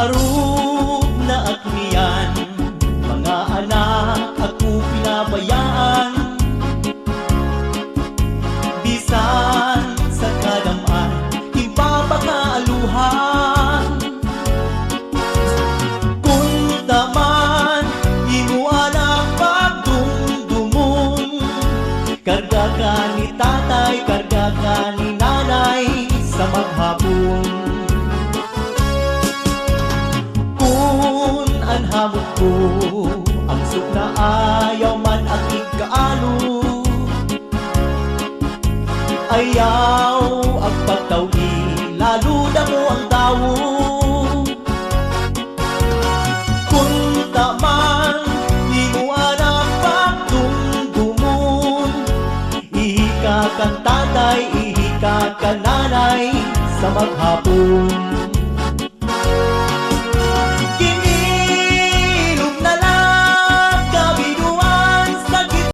Arog na akniyan, mga anak ako pinabayaan. Bisan sa kadamaan, impapakaaluhan. Kung taman, imuan ang pagdumdumon. Karga ka ni tatay, karga ka ni nanay sa maghapon. Kung anhamot ko, ang suk na ayaw man ang ikaalo. Ayaw ang pagtawi, lalo na mo ang tawo. Kung taman, imuan ang pagdumdumon. Ihika kang tatay, ihika ka nanay sa maghapon.